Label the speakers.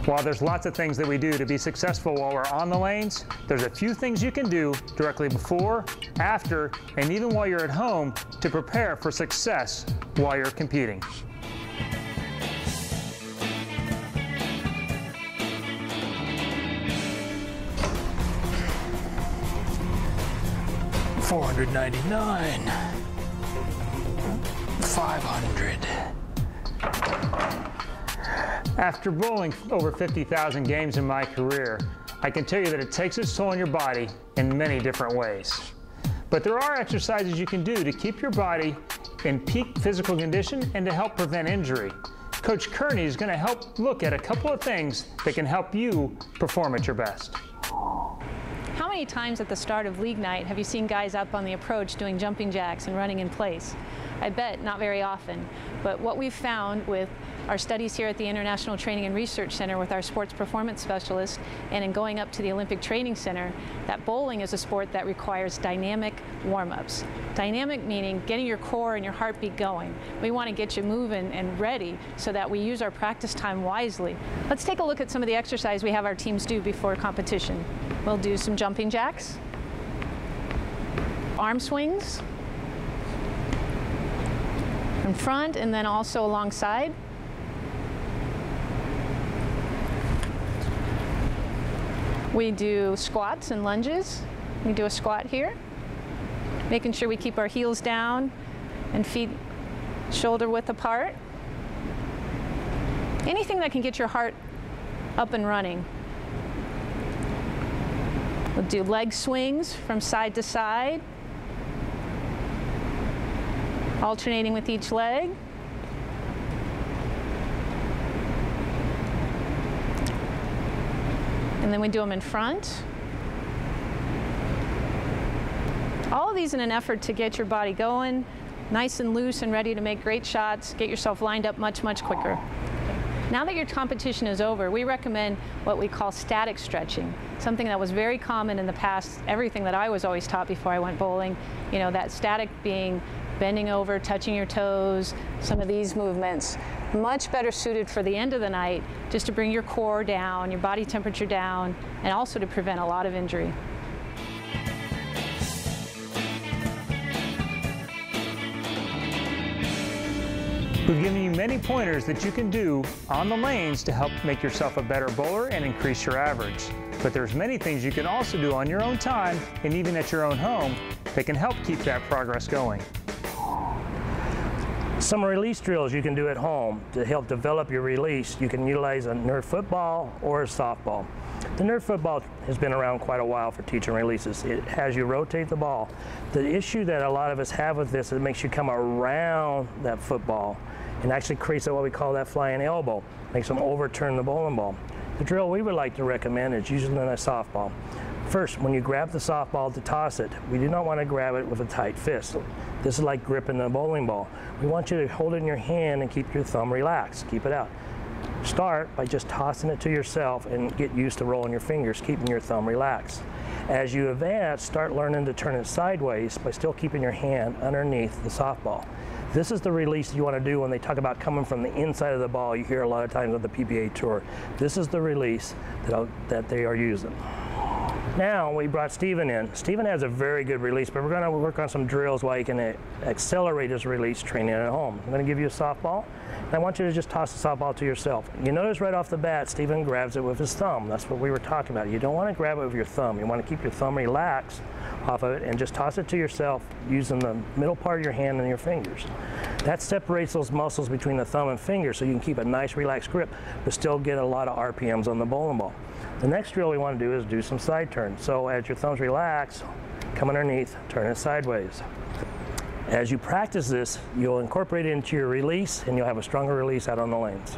Speaker 1: While there's lots of things that we do to be successful while we're on the lanes, there's a few things you can do directly before, after, and even while you're at home to prepare for success while you're competing.
Speaker 2: $499, $500.
Speaker 1: After bowling over 50,000 games in my career, I can tell you that it takes its toll on your body in many different ways. But there are exercises you can do to keep your body in peak physical condition and to help prevent injury. Coach Kearney is going to help look at a couple of things that can help you perform at your best.
Speaker 3: How many times at the start of league night have you seen guys up on the approach doing jumping jacks and running in place? I bet not very often, but what we've found with our studies here at the International Training and Research Center with our sports performance specialists and in going up to the Olympic Training Center, that bowling is a sport that requires dynamic warm-ups. Dynamic meaning getting your core and your heartbeat going. We want to get you moving and ready so that we use our practice time wisely. Let's take a look at some of the exercise we have our teams do before competition. We'll do some jumping jacks, arm swings, in front and then also alongside. We do squats and lunges. We do a squat here, making sure we keep our heels down and feet shoulder width apart. Anything that can get your heart up and running. We'll do leg swings from side to side, alternating with each leg. And then we do them in front. All of these in an effort to get your body going, nice and loose and ready to make great shots, get yourself lined up much, much quicker. Now that your competition is over, we recommend what we call static stretching, something that was very common in the past, everything that I was always taught before I went bowling, you know, that static being bending over, touching your toes, some of these movements. Much better suited for the end of the night, just to bring your core down, your body temperature down, and also to prevent a lot of injury.
Speaker 1: We've given you many pointers that you can do on the lanes to help make yourself a better bowler and increase your average. But there's many things you can also do on your own time and even at your own home that can help keep that progress going.
Speaker 2: Some release drills you can do at home to help develop your release. You can utilize a Nerf football or a softball. The Nerf football has been around quite a while for teaching releases. It has you rotate the ball. The issue that a lot of us have with this is it makes you come around that football and actually creates what we call that flying elbow. Makes them overturn the bowling ball. The drill we would like to recommend is using a softball. First, when you grab the softball to toss it, we do not want to grab it with a tight fist. This is like gripping the bowling ball. We want you to hold it in your hand and keep your thumb relaxed. Keep it out. Start by just tossing it to yourself and get used to rolling your fingers, keeping your thumb relaxed. As you advance, start learning to turn it sideways by still keeping your hand underneath the softball. This is the release you want to do when they talk about coming from the inside of the ball. You hear a lot of times on the PBA Tour. This is the release that they are using. Now we brought Stephen in. Stephen has a very good release, but we're going to work on some drills while he can accelerate his release training at home. I'm going to give you a softball, and I want you to just toss the softball to yourself. You notice right off the bat, Stephen grabs it with his thumb. That's what we were talking about. You don't want to grab it with your thumb. You want to keep your thumb relaxed off of it and just toss it to yourself using the middle part of your hand and your fingers. That separates those muscles between the thumb and finger so you can keep a nice relaxed grip but still get a lot of RPMs on the bowling ball. The next drill we want to do is do some side turns. So as your thumbs relax, come underneath, turn it sideways. As you practice this, you'll incorporate it into your release and you'll have a stronger release out on the lanes.